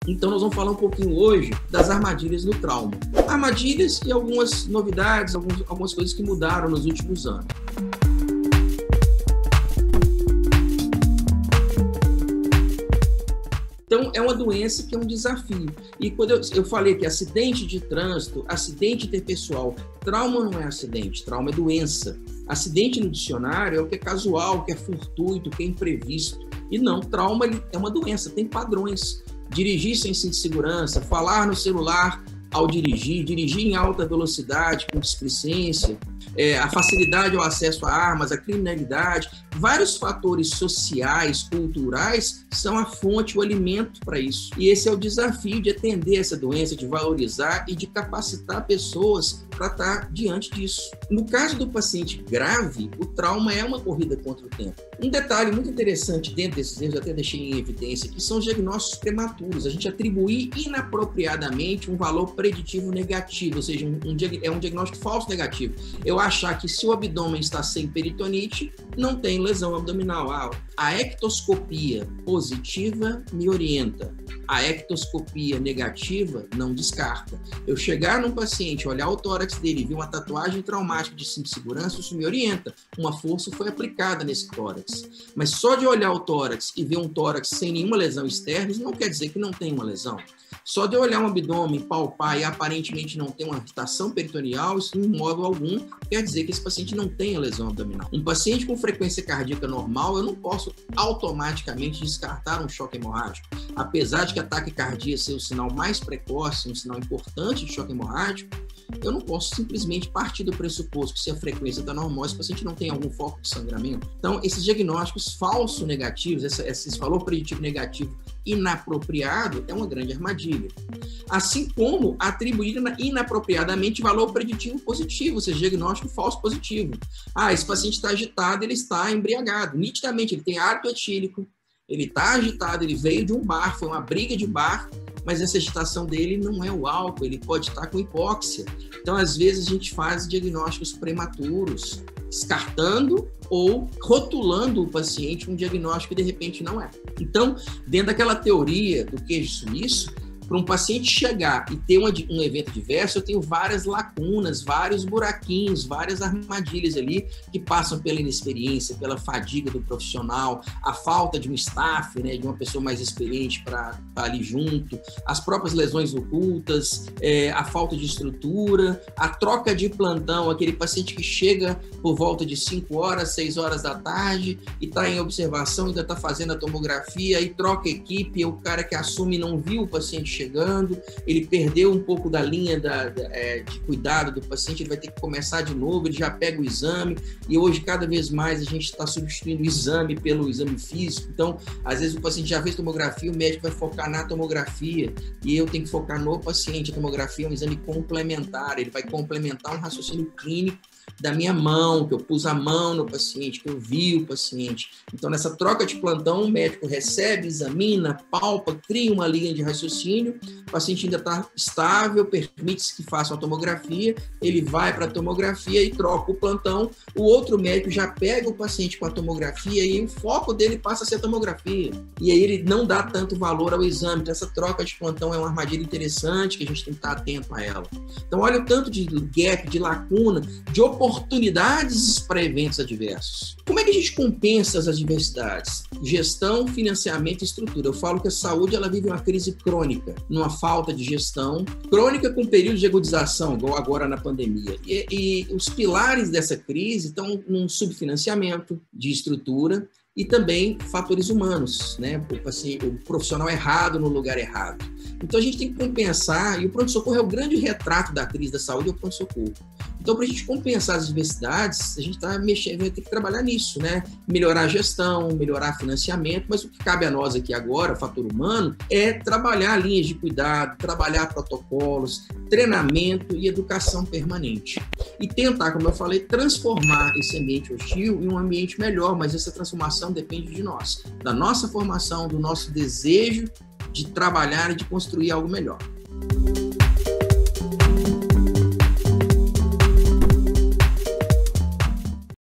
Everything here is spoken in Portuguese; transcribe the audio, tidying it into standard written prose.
Então nós vamos falar um pouquinho hoje das armadilhas no trauma. Armadilhas e algumas novidades, algumas coisas que mudaram nos últimos anos. Então, é uma doença que é um desafio. E quando eu falei que acidente de trânsito, acidente interpessoal, trauma não é acidente, trauma é doença. Acidente no dicionário é o que é casual, o que é fortuito, o que é imprevisto. E não, trauma é uma doença, tem padrões. Dirigir sem cinto de segurança, falar no celular ao dirigir, dirigir em alta velocidade, com displicência, a facilidade ao acesso a armas, a criminalidade, vários fatores sociais, culturais, são a fonte, o alimento para isso. E esse é o desafio de atender essa doença, de valorizar e de capacitar pessoas para estar diante disso. No caso do paciente grave, o trauma é uma corrida contra o tempo. Um detalhe muito interessante dentro desses erros, eu até deixei em evidência, que são os diagnósticos prematuros. A gente atribuir inapropriadamente um valor preditivo negativo, ou seja, é um diagnóstico falso negativo. Eu achar que se o abdômen está sem peritonite, não tem lesão abdominal. A ectoscopia positiva me orienta. A ectoscopia negativa não descarta. Eu chegar num paciente, olhar o tórax dele e ver uma tatuagem traumática de cinto de segurança, isso me orienta. Uma força foi aplicada nesse tórax. Mas só de olhar o tórax e ver um tórax sem nenhuma lesão externa, isso não quer dizer que não tem uma lesão. Só de eu olhar um abdômen, palpar e aparentemente não ter uma irritação peritoneal, isso em modo algum quer dizer que esse paciente não tem a lesão abdominal. Um paciente com frequência cardíaca normal, eu não posso automaticamente descartar um choque hemorrágico. Apesar de que a taquicardia ser o sinal mais precoce, um sinal importante de choque hemorrágico, eu não posso simplesmente partir do pressuposto que se a frequência está normal, esse paciente não tem algum foco de sangramento. Então, esses diagnósticos falsos negativos, esse valor preditivo negativo inapropriado, é uma grande armadilha. Assim como atribuir inapropriadamente valor preditivo positivo, ou seja, diagnóstico falso positivo. Esse paciente está agitado, ele está embriagado. Nitidamente, ele tem hálito etílico, ele está agitado, ele veio de um bar, foi uma briga de bar, mas essa agitação dele não é o álcool, ele pode estar com hipóxia. Então, às vezes, a gente faz diagnósticos prematuros, descartando ou rotulando o paciente um diagnóstico que, de repente, não é. Então, dentro daquela teoria do queijo suíço, para um paciente chegar e ter um evento adverso, eu tenho várias lacunas, vários buraquinhos, várias armadilhas ali que passam pela inexperiência, pela fadiga do profissional, a falta de um staff, né, de uma pessoa mais experiente para estar ali junto, as próprias lesões ocultas, a falta de estrutura, a troca de plantão, aquele paciente que chega por volta de 5 horas, 6 horas da tarde e está em observação, ainda está fazendo a tomografia e troca a equipe, e o cara que assume não viu o paciente chegando, ele perdeu um pouco da linha de cuidado do paciente, ele vai ter que começar de novo, ele já pega o exame, e hoje cada vez mais a gente está substituindo o exame pelo exame físico. Então, às vezes o paciente já fez tomografia, o médico vai focar na tomografia, e eu tenho que focar no paciente. A tomografia é um exame complementar, ele vai complementar um raciocínio clínico da minha mão, que eu pus a mão no paciente, que eu vi o paciente. Então, nessa troca de plantão, o médico recebe, examina, palpa, cria uma linha de raciocínio, o paciente ainda está estável, permite-se que faça uma tomografia, ele vai para a tomografia e troca o plantão, o outro médico já pega o paciente com a tomografia e o foco dele passa a ser a tomografia. E aí ele não dá tanto valor ao exame. Então, essa troca de plantão é uma armadilha interessante que a gente tem que estar atento a ela. Então, olha o tanto de gap, de lacuna, de oportunidades para eventos adversos. Como é que a gente compensa as adversidades? Gestão, financiamento e estrutura. Eu falo que a saúde ela vive uma crise crônica, numa falta de gestão, crônica com período de agudização, igual agora na pandemia. E os pilares dessa crise estão num subfinanciamento de estrutura e também fatores humanos, né? O profissional errado no lugar errado. Então a gente tem que compensar, e o pronto-socorro é o grande retrato da crise da saúde, é o pronto-socorro. Então, para a gente compensar as diversidades, a gente vai ter que trabalhar nisso, né? Melhorar a gestão, melhorar financiamento, mas o que cabe a nós aqui agora, fator humano, é trabalhar linhas de cuidado, trabalhar protocolos, treinamento e educação permanente. E tentar, como eu falei, transformar esse ambiente hostil em um ambiente melhor, mas essa transformação depende de nós, da nossa formação, do nosso desejo de trabalhar e de construir algo melhor.